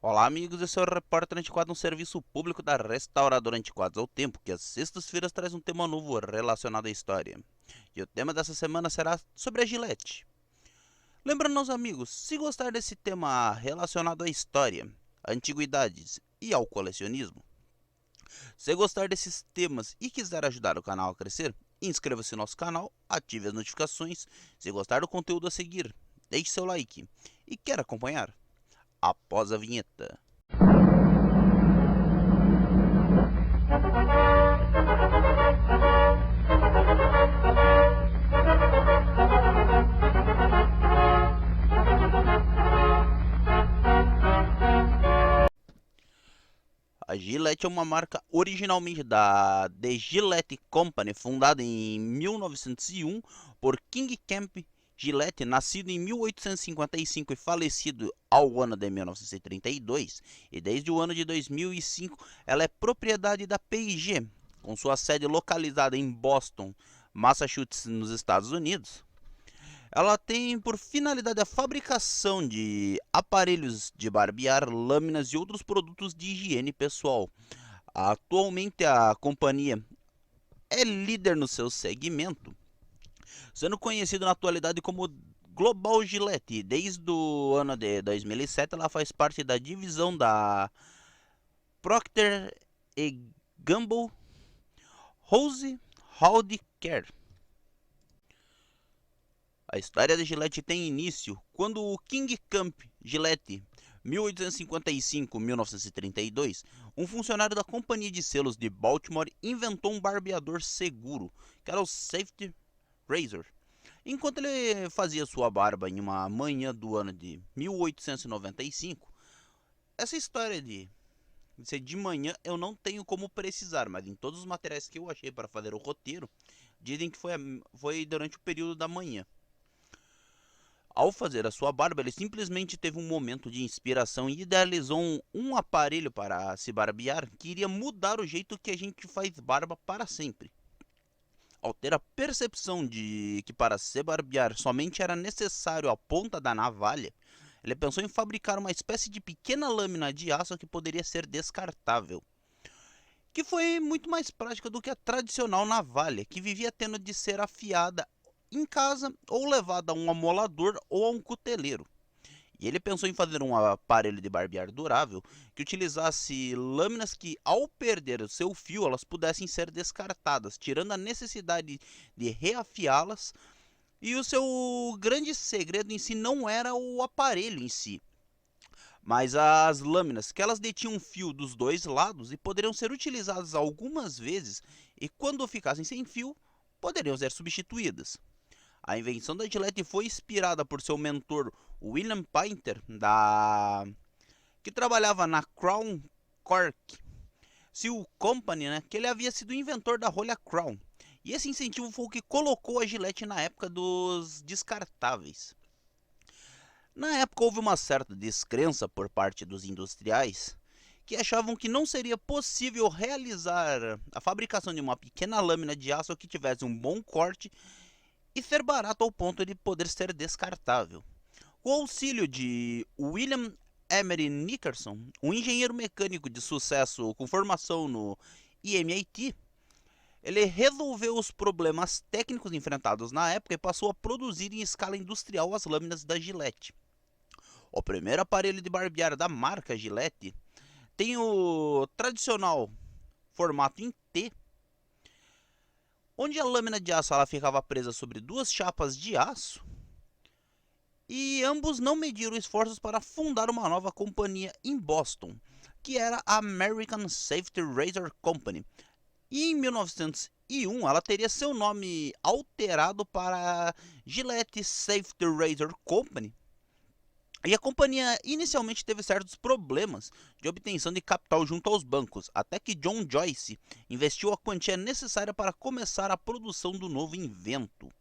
Olá amigos, esse é o Repórter Antiquado, um serviço público da Restauradora Antiquados ao Tempo, que às sextas-feiras traz um tema novo relacionado à história. E o tema dessa semana será sobre a Gillette. Lembrando aos amigos, se gostar desse tema relacionado à história, antiguidades e ao colecionismo, se gostar desses temas e quiser ajudar o canal a crescer, inscreva-se no nosso canal, ative as notificações, se gostar do conteúdo a seguir, deixe seu like e quer acompanhar após a vinheta. A Gillette é uma marca originalmente da The Gillette Company, fundada em 1901 por King Camp Gillette, nascido em 1855 e falecido ao ano de 1932, e desde o ano de 2005 ela é propriedade da P&G, com sua sede localizada em Boston, Massachusetts, nos Estados Unidos. Ela tem por finalidade a fabricação de aparelhos de barbear, lâminas e outros produtos de higiene pessoal. Atualmente a companhia é líder no seu segmento, sendo conhecida na atualidade como Global Gillette. Desde o ano de 2007 ela faz parte da divisão da Procter Gamble House Houde Care. A história da Gillette tem início quando o King Camp Gillette, 1855-1932, um funcionário da companhia de selos de Baltimore, inventou um barbeador seguro, que era o Safety Razor. Enquanto ele fazia sua barba em uma manhã do ano de 1895, essa história de ser de manhã eu não tenho como precisar, mas em todos os materiais que eu achei para fazer o roteiro, dizem que foi durante o período da manhã. Ao fazer a sua barba, ele simplesmente teve um momento de inspiração e idealizou um aparelho para se barbear que iria mudar o jeito que a gente faz barba para sempre. Ao ter a percepção de que para se barbear somente era necessário a ponta da navalha, ele pensou em fabricar uma espécie de pequena lâmina de aço que poderia ser descartável, que foi muito mais prática do que a tradicional navalha, que vivia tendo de ser afiada em casa ou levada a um amolador ou a um cuteleiro. E ele pensou em fazer um aparelho de barbear durável que utilizasse lâminas que, ao perder o seu fio, elas pudessem ser descartadas, tirando a necessidade de reafiá-las. E o seu grande segredo em si não era o aparelho em si, mas as lâminas, que elas detinham fio dos dois lados e poderiam ser utilizadas algumas vezes, e quando ficassem sem fio, poderiam ser substituídas. A invenção da Gillette foi inspirada por seu mentor William Painter, que trabalhava na Crown Cork Seal Company, que ele havia sido o inventor da rolha Crown. E esse incentivo foi o que colocou a Gillette na época dos descartáveis. Na época houve uma certa descrença por parte dos industriais, que achavam que não seria possível realizar a fabricação de uma pequena lâmina de aço que tivesse um bom corte e ser barato ao ponto de poder ser descartável. Com o auxílio de William Emery Nickerson, um engenheiro mecânico de sucesso com formação no MIT, ele resolveu os problemas técnicos enfrentados na época e passou a produzir em escala industrial as lâminas da Gillette. O primeiro aparelho de barbear da marca Gillette tem o tradicional formato em T, onde a lâmina de aço ela ficava presa sobre duas chapas de aço, e ambos não mediram esforços para fundar uma nova companhia em Boston, que era a American Safety Razor Company. E em 1901 ela teria seu nome alterado para Gillette Safety Razor Company. E a companhia inicialmente teve certos problemas de obtenção de capital junto aos bancos, até que John Joyce investiu a quantia necessária para começar a produção do novo invento.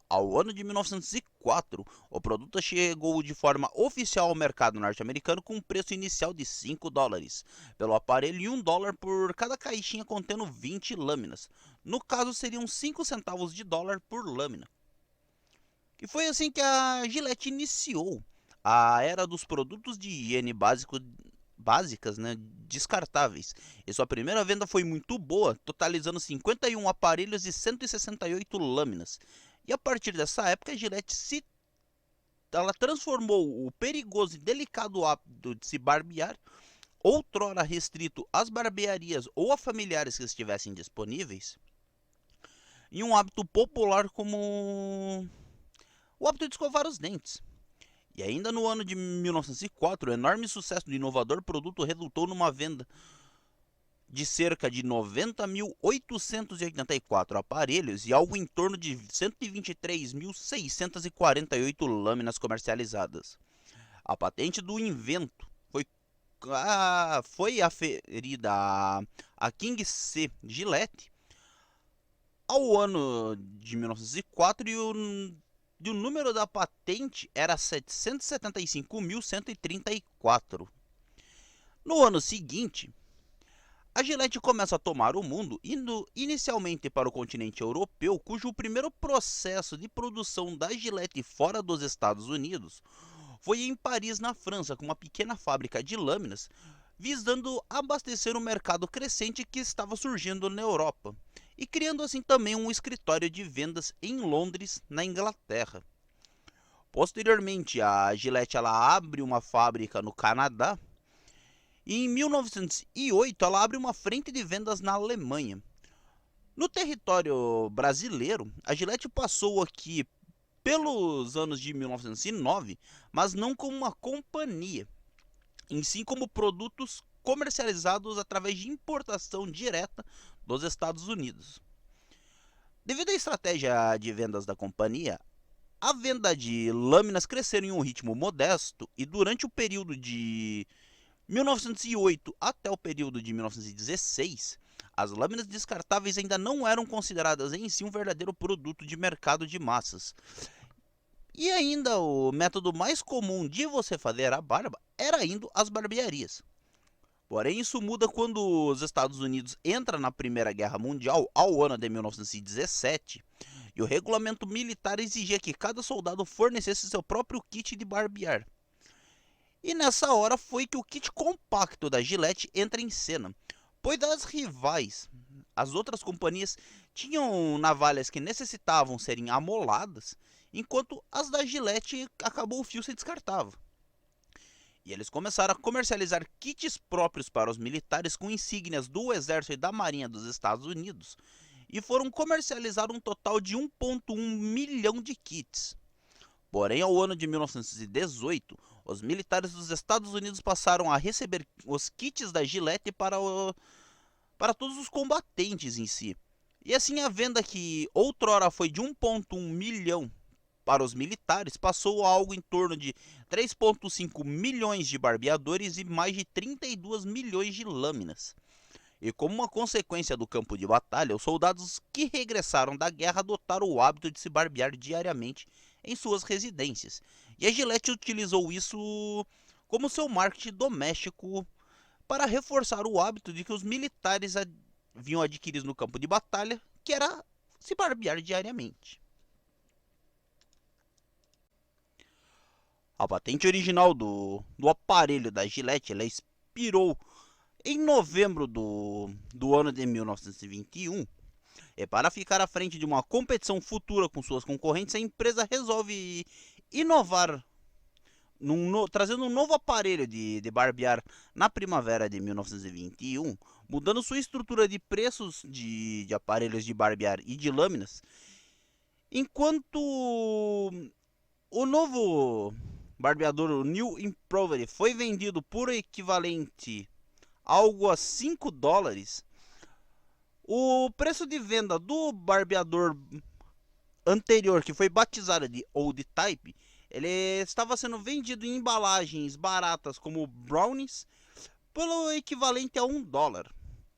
Ao ano de 1904, o produto chegou de forma oficial ao mercado norte-americano com um preço inicial de $5 pelo aparelho e $1 por cada caixinha contendo 20 lâminas. No caso, seriam 5 centavos de dólar por lâmina. E foi assim que a Gillette iniciou a era dos produtos de higiene básico básicas, né, descartáveis. E sua primeira venda foi muito boa, totalizando 51 aparelhos e 168 lâminas. E a partir dessa época, a Gillette ela transformou o perigoso e delicado hábito de se barbear, outrora restrito às barbearias ou a familiares que estivessem disponíveis, em um hábito popular como o hábito de escovar os dentes. E ainda no ano de 1904, o enorme sucesso do inovador produto resultou numa venda de cerca de 90.884 aparelhos e algo em torno de 123.648 lâminas comercializadas. A patente do invento foi aferida a King C. Gillette ao ano de 1904 e o número da patente era 775.134. No ano seguinte, a Gillette começa a tomar o mundo, indo inicialmente para o continente europeu, cujo primeiro processo de produção da Gillette fora dos Estados Unidos foi em Paris, na França, com uma pequena fábrica de lâminas, visando abastecer um mercado crescente que estava surgindo na Europa, e criando assim também um escritório de vendas em Londres, na Inglaterra. Posteriormente, a Gillette ela abre uma fábrica no Canadá, e em 1908 ela abre uma frente de vendas na Alemanha. No território brasileiro, a Gillette passou aqui pelos anos de 1909, mas não como uma companhia, em si como produtos comercializados através de importação direta dos Estados Unidos. Devido à estratégia de vendas da companhia, a venda de lâminas cresceram em um ritmo modesto e durante o período de 1908 até o período de 1916, as lâminas descartáveis ainda não eram consideradas em si um verdadeiro produto de mercado de massas. E ainda o método mais comum de você fazer a barba era indo às barbearias. Porém, isso muda quando os Estados Unidos entram na Primeira Guerra Mundial, ao ano de 1917, e o regulamento militar exigia que cada soldado fornecesse seu próprio kit de barbear. E nessa hora foi que o kit compacto da Gillette entra em cena, pois as rivais, as outras companhias, tinham navalhas que necessitavam serem amoladas, enquanto as da Gillette acabou o fio se descartava. E eles começaram a comercializar kits próprios para os militares com insígnias do Exército e da Marinha dos Estados Unidos, e foram comercializar um total de 1,1 milhão de kits. Porém, ao ano de 1918, os militares dos Estados Unidos passaram a receber os kits da Gillette para todos os combatentes em si. E assim a venda que outrora foi de 1,1 milhão para os militares passou a algo em torno de 3,5 milhões de barbeadores e mais de 32 milhões de lâminas. E como uma consequência do campo de batalha, os soldados que regressaram da guerra adotaram o hábito de se barbear diariamente em suas residências. E a Gillette utilizou isso como seu marketing doméstico para reforçar o hábito de que os militares haviam adquirido no campo de batalha, que era se barbear diariamente. A patente original do aparelho da Gillette ela expirou em novembro do ano de 1921. E para ficar à frente de uma competição futura com suas concorrentes, a empresa resolve inovar, trazendo um novo aparelho de barbear na primavera de 1921, mudando sua estrutura de preços de aparelhos de barbear e de lâminas, enquanto o novo barbeador, o New Improved, foi vendido por equivalente algo a 5 dólares. O preço de venda do barbeador anterior, que foi batizado de Old Type, ele estava sendo vendido em embalagens baratas como brownies pelo equivalente a 1 dólar.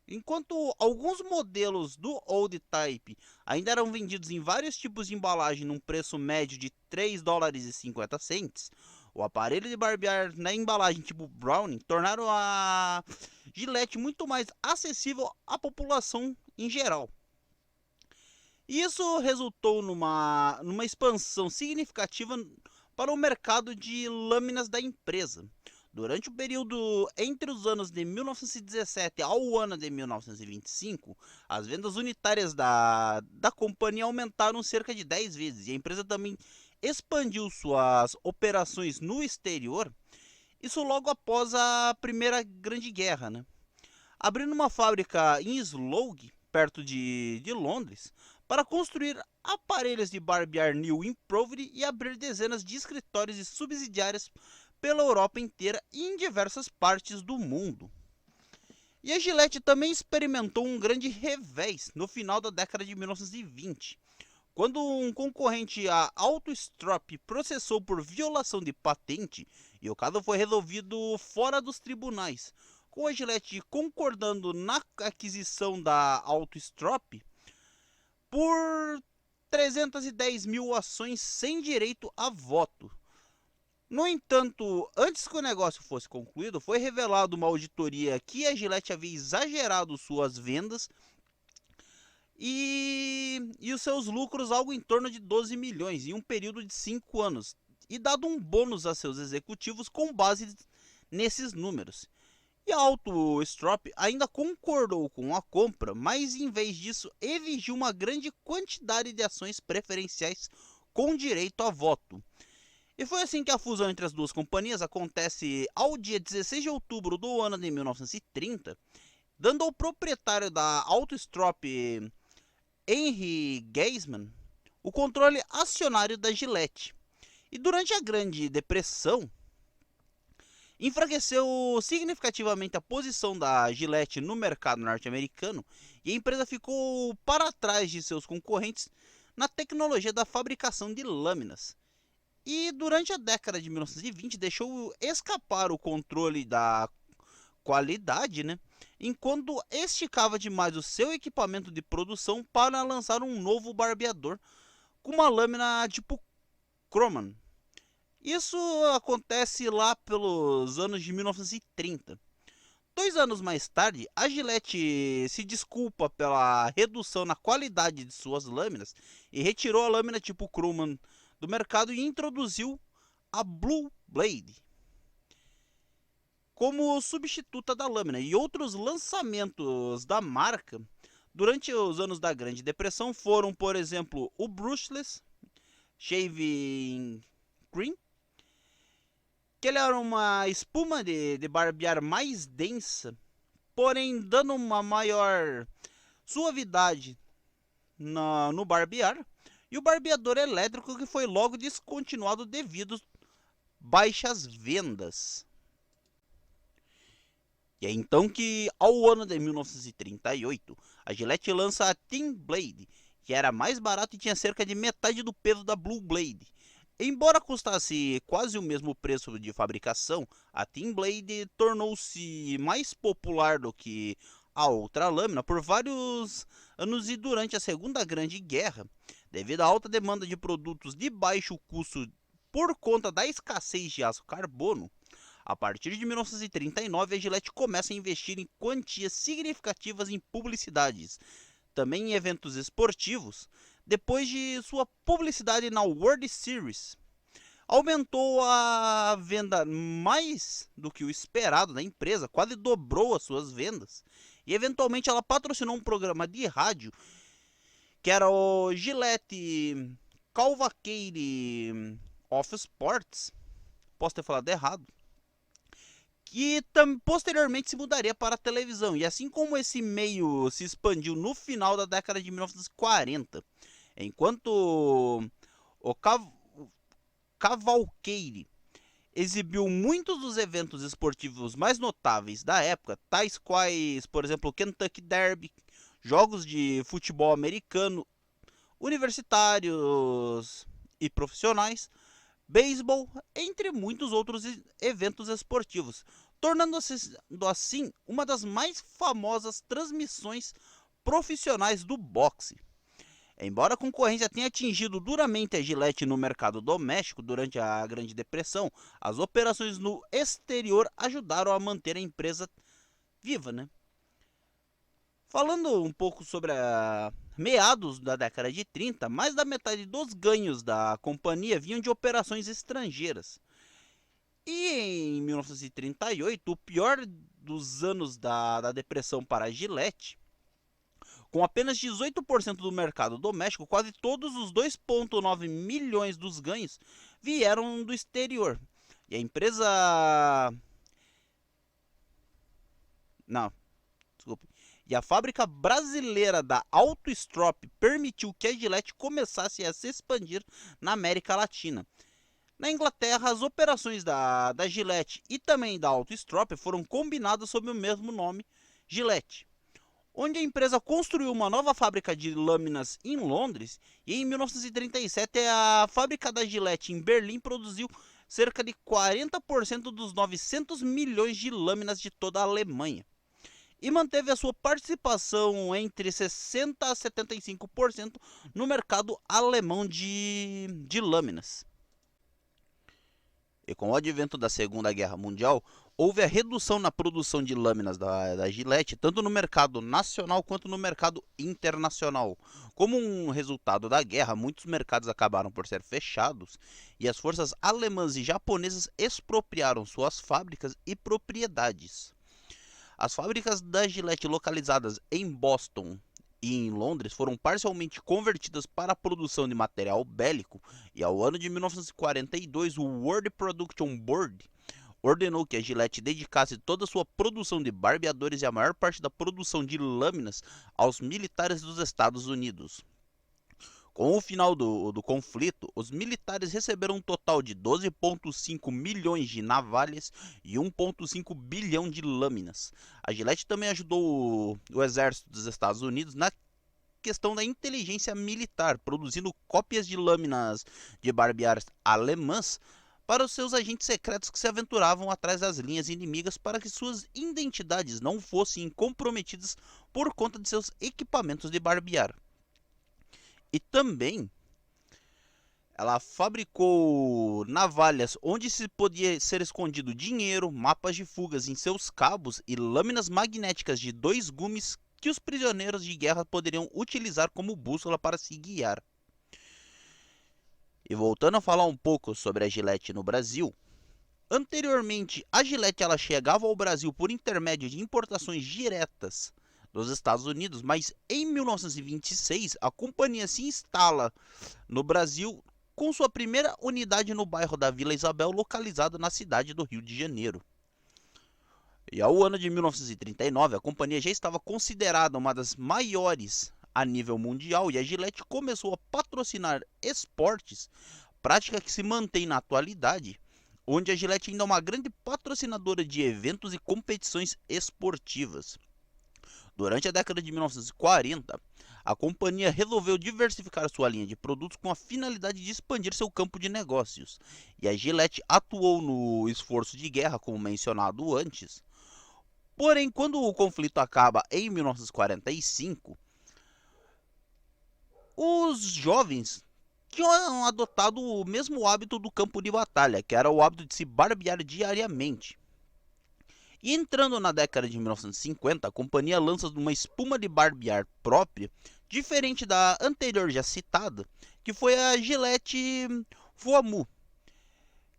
Enquanto alguns modelos do Old Type ainda eram vendidos em vários tipos de embalagem num preço médio de 3 dólares e 50 cents, o aparelho de barbear na embalagem tipo Brownie tornaram a Gillette muito mais acessível à população em geral. E isso resultou numa expansão significativa para o mercado de lâminas da empresa. Durante o período entre os anos de 1917 ao ano de 1925, as vendas unitárias da companhia aumentaram cerca de 10 vezes e a empresa também expandiu suas operações no exterior, isso logo após a Primeira Grande Guerra, né? Abrindo uma fábrica em Slough, perto de Londres, para construir aparelhos de barbear new improved e abrir dezenas de escritórios e subsidiárias pela Europa inteira e em diversas partes do mundo. E a Gillette também experimentou um grande revés no final da década de 1920, quando um concorrente a AutoStrop processou por violação de patente e o caso foi resolvido fora dos tribunais, com a Gillette concordando na aquisição da AutoStrop por 310 mil ações sem direito a voto. No entanto, antes que o negócio fosse concluído, foi revelado uma auditoria que a Gillette havia exagerado suas vendas e os seus lucros algo em torno de 12 milhões em um período de 5 anos, e dado um bônus a seus executivos com base nesses números. E a AutoStrop ainda concordou com a compra, mas em vez disso exigiu uma grande quantidade de ações preferenciais com direito a voto. E foi assim que a fusão entre as duas companhias acontece ao dia 16 de outubro do ano de 1930, dando ao proprietário da AutoStrop, Henry Geisman, o controle acionário da Gillette. E durante a Grande Depressão, enfraqueceu significativamente a posição da Gillette no mercado norte-americano e a empresa ficou para trás de seus concorrentes na tecnologia da fabricação de lâminas. E durante a década de 1920 deixou escapar o controle da qualidade, né? Enquanto esticava demais o seu equipamento de produção para lançar um novo barbeador com uma lâmina tipo Croman. Isso acontece lá pelos anos de 1930. 2 anos mais tarde, a Gillette se desculpa pela redução na qualidade de suas lâminas e retirou a lâmina tipo Croman do mercado e introduziu a Blue Blade como substituta da lâmina. E outros lançamentos da marca durante os anos da Grande Depressão foram, por exemplo, o Brushless Shaving Cream, que ele era uma espuma de barbear mais densa, porém dando uma maior suavidade no barbear, e o barbeador elétrico, que foi logo descontinuado devido às baixas vendas. E é então que, ao ano de 1938, a Gillette lança a Thin Blade, que era mais barata e tinha cerca de metade do peso da Blue Blade. Embora custasse quase o mesmo preço de fabricação, a Thin Blade tornou-se mais popular do que a outra lâmina por vários anos e durante a Segunda Grande Guerra, devido à alta demanda de produtos de baixo custo por conta da escassez de aço carbono. A partir de 1939, a Gillette começa a investir em quantias significativas em publicidades, também em eventos esportivos, depois de sua publicidade na World Series. Aumentou a venda mais do que o esperado da empresa, quase dobrou as suas vendas. E eventualmente ela patrocinou um programa de rádio que era o Gillette Cavalcade of Sports. Posso ter falado errado. Que posteriormente se mudaria para a televisão. E assim como esse meio se expandiu no final da década de 1940, enquanto o Cavalcade exibiu muitos dos eventos esportivos mais notáveis da época, tais quais, por exemplo, o Kentucky Derby, jogos de futebol americano, universitários e profissionais, beisebol, entre muitos outros eventos esportivos, tornando-se assim uma das mais famosas transmissões profissionais do boxe. Embora a concorrência tenha atingido duramente a Gillette no mercado doméstico durante a Grande Depressão, as operações no exterior ajudaram a manter a empresa viva, né? Falando um pouco sobre meados da década de 30, mais da metade dos ganhos da companhia vinham de operações estrangeiras. E em 1938, o pior dos anos da depressão para a Gillette, com apenas 18% do mercado doméstico, quase todos os 2,9 milhões dos ganhos vieram do exterior. E a empresa... Não, desculpe. E a fábrica brasileira da Autostrop permitiu que a Gillette começasse a se expandir na América Latina. Na Inglaterra, as operações da Gillette e também da Autostrop foram combinadas sob o mesmo nome, Gillette, onde a empresa construiu uma nova fábrica de lâminas em Londres, e em 1937 a fábrica da Gillette em Berlim produziu cerca de 40% dos 900 milhões de lâminas de toda a Alemanha, e manteve a sua participação entre 60% a 75% no mercado alemão de lâminas. E com o advento da Segunda Guerra Mundial, houve a redução na produção de lâminas da Gillette, tanto no mercado nacional quanto no mercado internacional. Como um resultado da guerra, muitos mercados acabaram por ser fechados e as forças alemãs e japonesas expropriaram suas fábricas e propriedades. As fábricas da Gillette localizadas em Boston e em Londres foram parcialmente convertidas para a produção de material bélico, e ao ano de 1942 o World Production Board ordenou que a Gillette dedicasse toda a sua produção de barbeadores e a maior parte da produção de lâminas aos militares dos Estados Unidos. Com o final do conflito, os militares receberam um total de 12,5 milhões de navalhas e 1,5 bilhão de lâminas. A Gillette também ajudou o exército dos Estados Unidos na questão da inteligência militar, produzindo cópias de lâminas de barbear alemãs para os seus agentes secretos que se aventuravam atrás das linhas inimigas para que suas identidades não fossem comprometidas por conta de seus equipamentos de barbear. E também ela fabricou navalhas onde se podia ser escondido dinheiro, mapas de fugas em seus cabos e lâminas magnéticas de 2 gumes que os prisioneiros de guerra poderiam utilizar como bússola para se guiar. E voltando a falar um pouco sobre a Gillette no Brasil, anteriormente a Gillette ela chegava ao Brasil por intermédio de importações diretas dos Estados Unidos, mas em 1926 a companhia se instala no Brasil com sua primeira unidade no bairro da Vila Isabel, localizado na cidade do Rio de Janeiro. E ao ano de 1939 a companhia já estava considerada uma das maiores a nível mundial e a Gillette começou a patrocinar esportes, prática que se mantém na atualidade, onde a Gillette ainda é uma grande patrocinadora de eventos e competições esportivas. Durante a década de 1940, a companhia resolveu diversificar sua linha de produtos com a finalidade de expandir seu campo de negócios. E a Gillette atuou no esforço de guerra, como mencionado antes. Porém, quando o conflito acaba em 1945, os jovens tinham adotado o mesmo hábito do campo de batalha, que era o hábito de se barbear diariamente. E entrando na década de 1950, a companhia lança uma espuma de barbear própria, diferente da anterior já citada, que foi a Gillette Fuamu,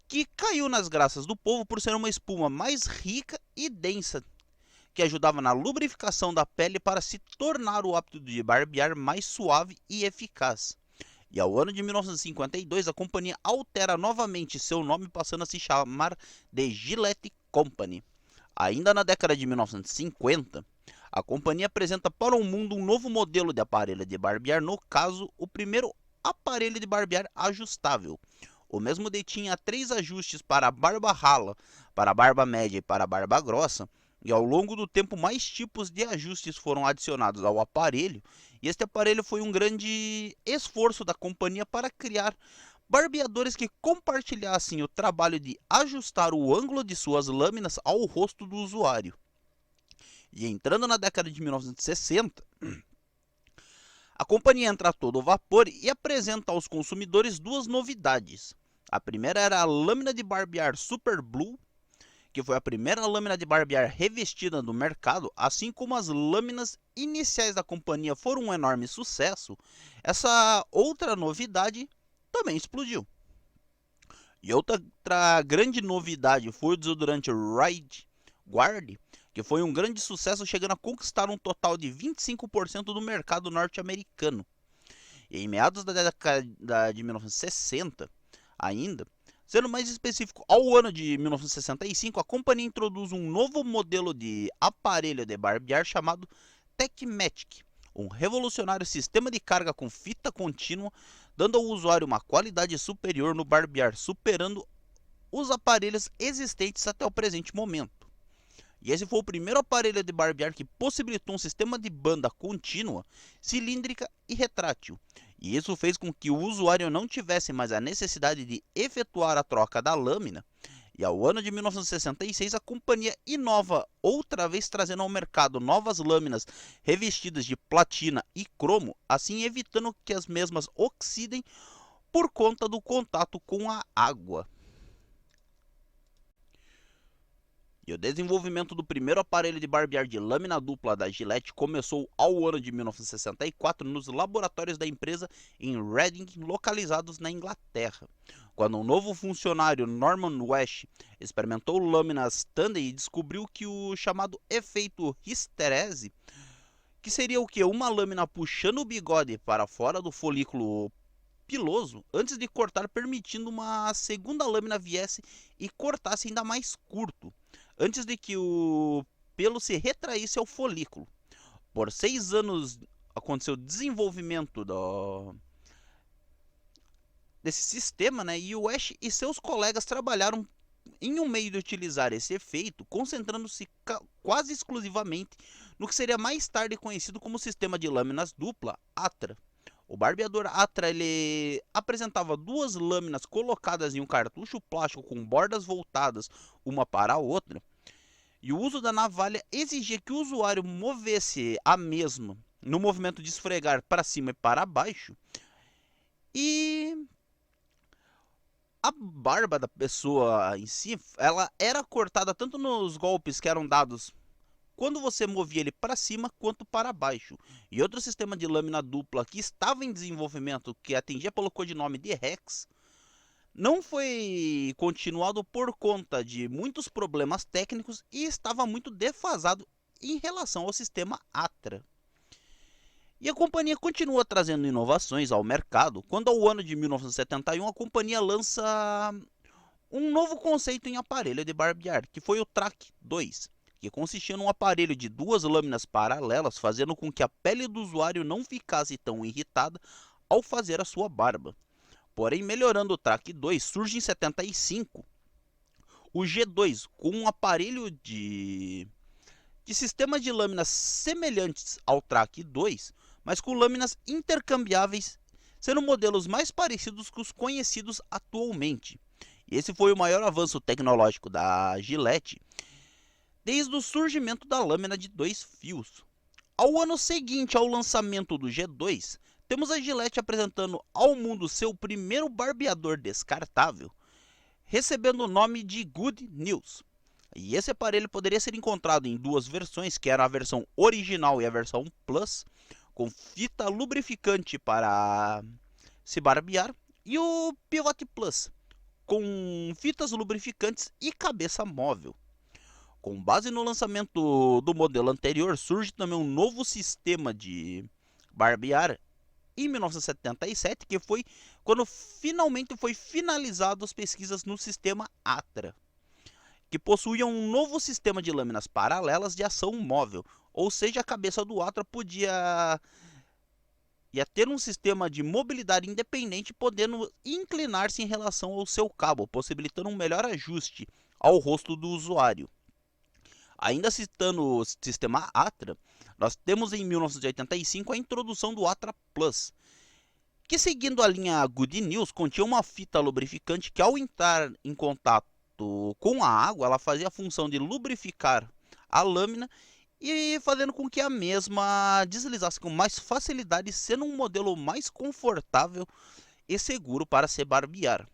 que caiu nas graças do povo por ser uma espuma mais rica e densa, que ajudava na lubrificação da pele para se tornar o hábito de barbear mais suave e eficaz. E ao ano de 1952, a companhia altera novamente seu nome, passando a se chamar de Gillette Company. Ainda na década de 1950, a companhia apresenta para o mundo um novo modelo de aparelho de barbear, no caso, o primeiro aparelho de barbear ajustável. O mesmo detinha 3 ajustes para a barba rala, para a barba média e para a barba grossa, e ao longo do tempo mais tipos de ajustes foram adicionados ao aparelho, e este aparelho foi um grande esforço da companhia para criar barbeadores que compartilhassem o trabalho de ajustar o ângulo de suas lâminas ao rosto do usuário. E entrando na década de 1960, a companhia entra a todo vapor e apresenta aos consumidores 2 novidades. A primeira era a lâmina de barbear Super Blue, que foi a primeira lâmina de barbear revestida no mercado. Assim como as lâminas iniciais da companhia foram um enorme sucesso, essa outra novidade também explodiu. E outra grande novidade foi o desodorante Ride Guard, que foi um grande sucesso, chegando a conquistar um total de 25% do mercado norte-americano. E em meados da década de 1960, ainda, sendo mais específico, ao ano de 1965, a companhia introduz um novo modelo de aparelho de barbear chamado TechMatic, um revolucionário sistema de carga com fita contínua, dando ao usuário uma qualidade superior no barbear, superando os aparelhos existentes até o presente momento. E esse foi o primeiro aparelho de barbear que possibilitou um sistema de banda contínua, cilíndrica e retrátil. E isso fez com que o usuário não tivesse mais a necessidade de efetuar a troca da lâmina. E ao ano de 1966, a companhia inova outra vez, trazendo ao mercado novas lâminas revestidas de platina e cromo, assim evitando que as mesmas oxidem por conta do contato com a água. E o desenvolvimento do primeiro aparelho de barbear de lâmina dupla da Gillette começou ao ano de 1964 nos laboratórios da empresa em Reading, localizados na Inglaterra. Quando um novo funcionário, Norman West, experimentou lâminas tandem e descobriu que o chamado efeito histerese, que seria o que? Uma lâmina puxando o bigode para fora do folículo piloso antes de cortar, permitindo uma segunda lâmina viesse e cortasse ainda mais curto, antes de que o pelo se retraísse ao folículo. Por 6 anos aconteceu o desenvolvimento desse sistema, né? E o Ash e seus colegas trabalharam em um meio de utilizar esse efeito, concentrando-se quase exclusivamente no que seria mais tarde conhecido como sistema de lâminas dupla, ATRA. O barbeador ATRA ele apresentava duas lâminas colocadas em um cartucho plástico com bordas voltadas uma para a outra, e o uso da navalha exigia que o usuário movesse a mesma no movimento de esfregar para cima e para baixo, e a barba da pessoa em si, ela era cortada tanto nos golpes que eram dados quando você movia ele para cima quanto para baixo. E outro sistema de lâmina dupla que estava em desenvolvimento, que atendia pelo codinome de Rex, não foi continuado por conta de muitos problemas técnicos e estava muito defasado em relação ao sistema ATRA. E a companhia continua trazendo inovações ao mercado, quando ao ano de 1971 a companhia lança um novo conceito em aparelho de barbear, que foi o Track 2, que consistia num aparelho de duas lâminas paralelas, fazendo com que a pele do usuário não ficasse tão irritada ao fazer a sua barba. Porém, melhorando o Track 2, surge em 75 o G2, com um aparelho de sistema de lâminas semelhantes ao Track 2, mas com lâminas intercambiáveis, sendo modelos mais parecidos com os conhecidos atualmente. E esse foi o maior avanço tecnológico da Gillette desde o surgimento da lâmina de 2 fios. Ao ano seguinte ao lançamento do G2, temos a Gillette apresentando ao mundo seu primeiro barbeador descartável, recebendo o nome de Good News. E esse aparelho poderia ser encontrado em duas versões, que era a versão original e a versão Plus, com fita lubrificante para se barbear, e o Pivot Plus, com fitas lubrificantes e cabeça móvel. Com base no lançamento do modelo anterior, surge também um novo sistema de barbear em 1977, que foi quando finalmente foi finalizado as pesquisas no sistema ATRA, que possuía um novo sistema de lâminas paralelas de ação móvel, ou seja, a cabeça do ATRA ia ter um sistema de mobilidade independente, podendo inclinar-se em relação ao seu cabo, possibilitando um melhor ajuste ao rosto do usuário. Ainda citando o sistema ATRA, nós temos em 1985 a introdução do ATRA Plus, que, seguindo a linha Good News, continha uma fita lubrificante que, ao entrar em contato com a água, ela fazia a função de lubrificar a lâmina e fazendo com que a mesma deslizasse com mais facilidade, sendo um modelo mais confortável e seguro para se barbear.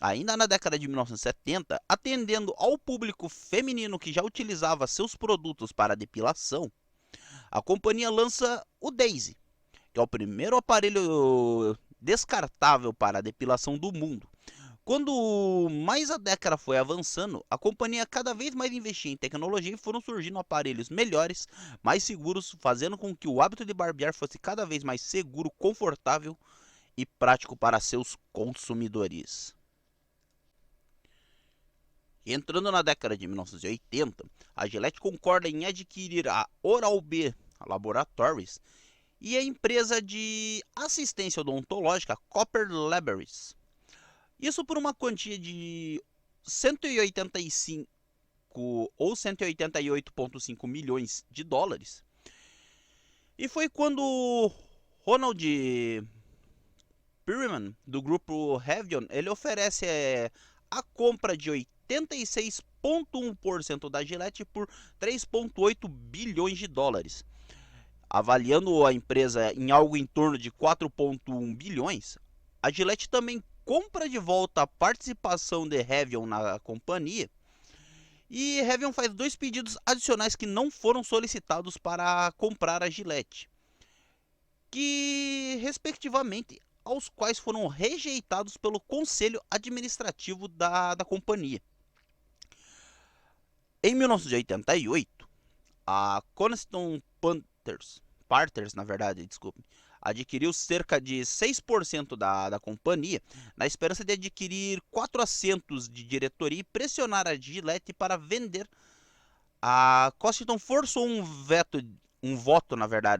Ainda na década de 1970, atendendo ao público feminino que já utilizava seus produtos para depilação, a companhia lança o Daisy, que é o primeiro aparelho descartável para depilação do mundo, Quando mais a década foi avançando, a companhia cada vez mais investia em tecnologia e foram surgindo aparelhos melhores, mais seguros, fazendo com que o hábito de barbear fosse cada vez mais seguro, confortável e prático para seus consumidores. Entrando na década de 1980, a Gillette concorda em adquirir a Oral-B Laboratories e a empresa de assistência odontológica Cooper Laboratories. Isso por uma quantia de 185 ou 188,5 milhões de dólares. E foi quando Ronald Perelman, do grupo Revlon, ele oferece a compra de 86,1% da Gillette por 3,8 bilhões de dólares. Avaliando a empresa em algo em torno de 4,1 bilhões, a Gillette também compra de volta a participação de Revlon na companhia. E Revlon faz 2 pedidos adicionais que não foram solicitados para comprar a Gillette, que respectivamente aos quais foram rejeitados pelo conselho administrativo da companhia. Em 1988, a Coniston Partners, adquiriu cerca de 6% da companhia, na esperança de adquirir 4 assentos de diretoria e pressionar a Gillette para vender. A Coniston forçou um voto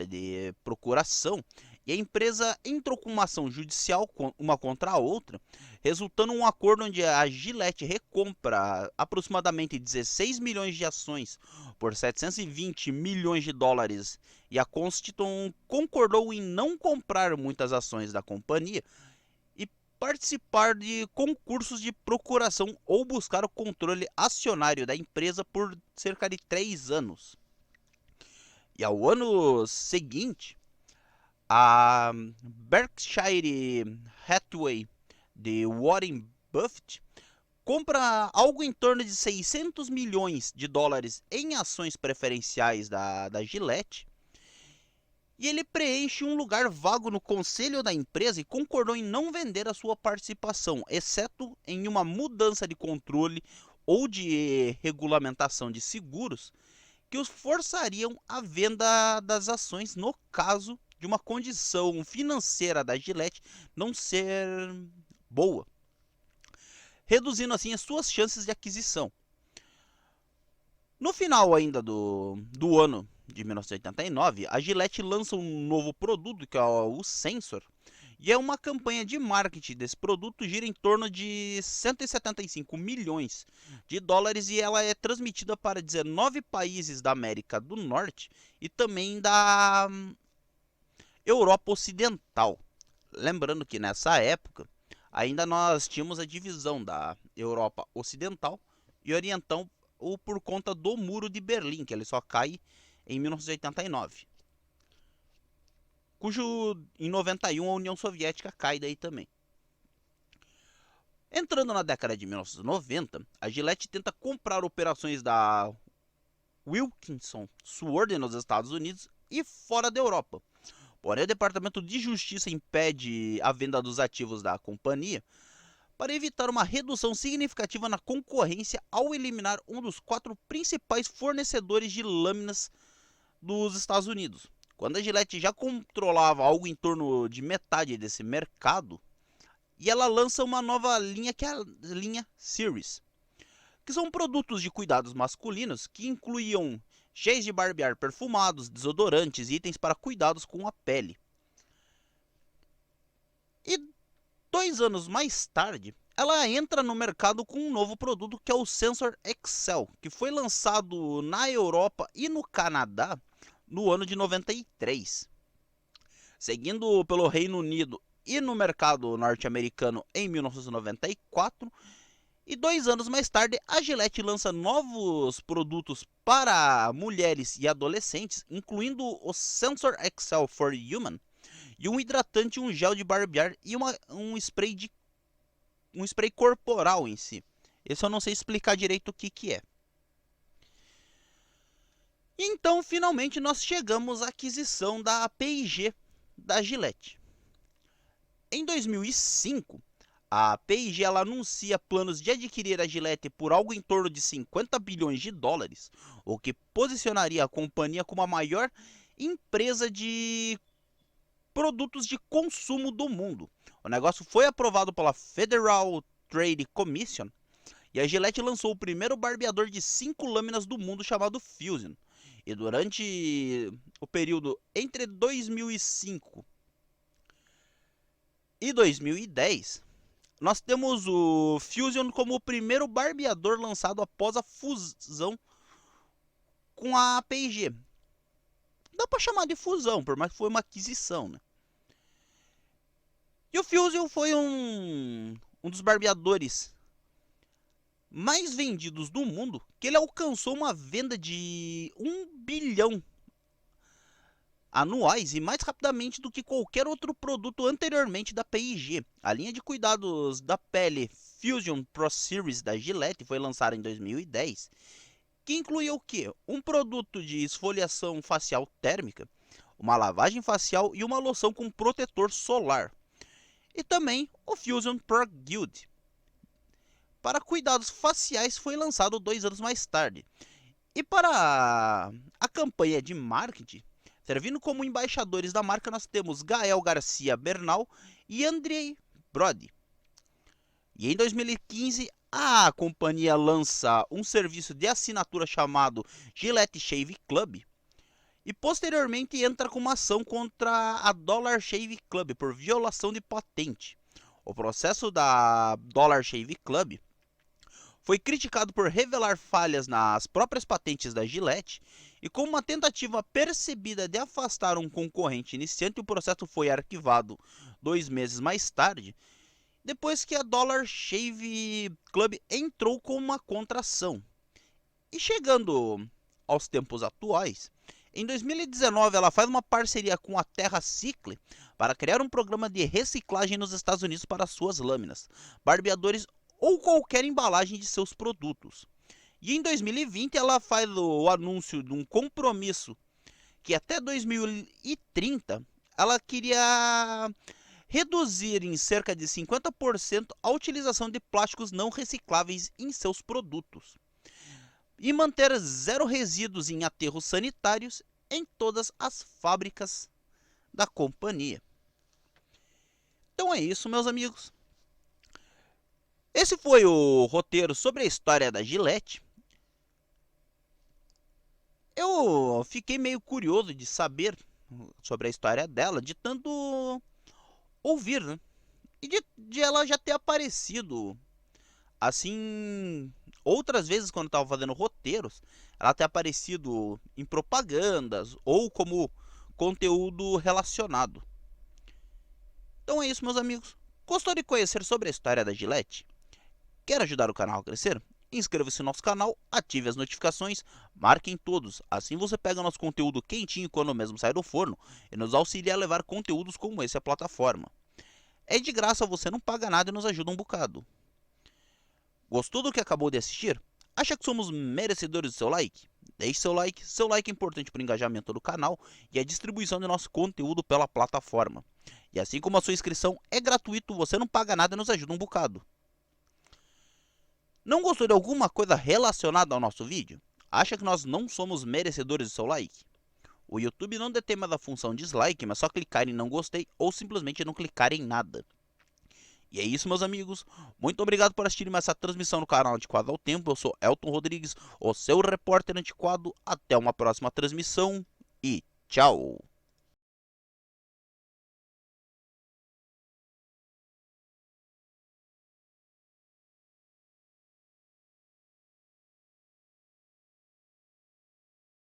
de procuração, e a empresa entrou com uma ação judicial uma contra a outra, resultando em um acordo onde a Gillette recompra aproximadamente 16 milhões de ações por 720 milhões de dólares, e a Coniston concordou em não comprar muitas ações da companhia e participar de concursos de procuração ou buscar o controle acionário da empresa por cerca de 3 anos. E ao ano seguinte, a Berkshire Hathaway de Warren Buffett compra algo em torno de 600 milhões de dólares em ações preferenciais da Gillette, e ele preenche um lugar vago no conselho da empresa e concordou em não vender a sua participação, exceto em uma mudança de controle ou de regulamentação de seguros que os forçariam à venda das ações no caso de uma condição financeira da Gillette não ser boa, reduzindo assim as suas chances de aquisição. No final ainda do ano de 1989, a Gillette lança um novo produto, que é o Sensor, e é uma campanha de marketing desse produto, gira em torno de 175 milhões de dólares, e ela é transmitida para 19 países da América do Norte e também da Europa Ocidental. Lembrando que nessa época ainda nós tínhamos a divisão da Europa Ocidental e Oriental por conta do Muro de Berlim, que ele só cai em 1989. Cujo em 91 a União Soviética cai daí também. Entrando na década de 1990, a Gillette tenta comprar operações da Wilkinson Sword nos Estados Unidos e fora da Europa. Porém, o Departamento de Justiça impede a venda dos ativos da companhia para evitar uma redução significativa na concorrência ao eliminar um dos 4 principais fornecedores de lâminas dos Estados Unidos. Quando a Gillette já controlava algo em torno de metade desse mercado, e ela lança uma nova linha, que é a linha Series, que são produtos de cuidados masculinos que incluíam géis de barbear perfumados, desodorantes e itens para cuidados com a pele. E 2 anos mais tarde, ela entra no mercado com um novo produto, que é o Sensor Excel, que foi lançado na Europa e no Canadá no ano de 93. Seguindo pelo Reino Unido e no mercado norte-americano em 1994. E 2 anos mais tarde, a Gillette lança novos produtos para mulheres e adolescentes, incluindo o Sensor Excel for Human, e um hidratante, um gel de barbear e um spray corporal em si. Esse eu não sei explicar direito o que é. Então, finalmente, nós chegamos à aquisição da P&G da Gillette. Em 2005, A P&G ela anuncia planos de adquirir a Gillette por algo em torno de 50 bilhões de dólares, o que posicionaria a companhia como a maior empresa de produtos de consumo do mundo. O negócio foi aprovado pela Federal Trade Commission e a Gillette lançou o primeiro barbeador de 5 lâminas do mundo chamado Fusion. E durante o período entre 2005 e 2010, nós temos o Fusion como o primeiro barbeador lançado após a fusão com a P&G. Dá pra chamar de fusão, por mais que foi uma aquisição, né? E o Fusion foi um dos barbeadores mais vendidos do mundo, que ele alcançou uma venda de 1 bilhão anuais e mais rapidamente do que qualquer outro produto anteriormente da P&G. A linha de cuidados da pele Fusion Pro Series da Gillette foi lançada em 2010, que incluía o quê? Um produto de esfoliação facial térmica, uma lavagem facial e uma loção com protetor solar. E também o Fusion Pro Guild. Para cuidados faciais foi lançado 2 anos mais tarde. E para a campanha de marketing, servindo como embaixadores da marca, nós temos Gael Garcia Bernal e Andrei Brody. E em 2015, a companhia lança um serviço de assinatura chamado Gillette Shave Club. E posteriormente entra com uma ação contra a Dollar Shave Club por violação de patente. O processo da Dollar Shave Club foi criticado por revelar falhas nas próprias patentes da Gillette e como uma tentativa percebida de afastar um concorrente iniciante, o processo foi arquivado 2 meses mais tarde, depois que a Dollar Shave Club entrou com uma contra-ação. E chegando aos tempos atuais, em 2019 ela faz uma parceria com a TerraCycle para criar um programa de reciclagem nos Estados Unidos para suas lâminas, barbeadores ou qualquer embalagem de seus produtos. E em 2020 ela faz o anúncio de um compromisso que até 2030 ela queria reduzir em cerca de 50% a utilização de plásticos não recicláveis em seus produtos e manter 0 resíduos em aterros sanitários em todas as fábricas da companhia. Então é isso, meus amigos. Esse foi o roteiro sobre a história da Gillette. Eu fiquei meio curioso de saber sobre a história dela, de tanto ouvir, né? E de ela já ter aparecido assim outras vezes quando estava fazendo roteiros, ela ter aparecido em propagandas ou como conteúdo relacionado. Então é isso, meus amigos. Gostou de conhecer sobre a história da Gillette? Quer ajudar o canal a crescer? Inscreva-se no nosso canal, ative as notificações, marquem todos. Assim você pega nosso conteúdo quentinho quando mesmo sai do forno e nos auxilia a levar conteúdos como esse à plataforma. É de graça, você não paga nada e nos ajuda um bocado. Gostou do que acabou de assistir? Acha que somos merecedores do seu like? Deixe seu like é importante para o engajamento do canal e a distribuição de nosso conteúdo pela plataforma. E assim como a sua inscrição é gratuito, você não paga nada e nos ajuda um bocado. Não gostou de alguma coisa relacionada ao nosso vídeo? Acha que nós não somos merecedores do seu like? O YouTube não detém mais a função dislike, mas só clicar em não gostei ou simplesmente não clicar em nada. E é isso, meus amigos. Muito obrigado por assistirem mais essa transmissão no canal Antiquado ao Tempo. Eu sou Elton Rodrigues, o seu repórter antiquado. Até uma próxima transmissão e tchau!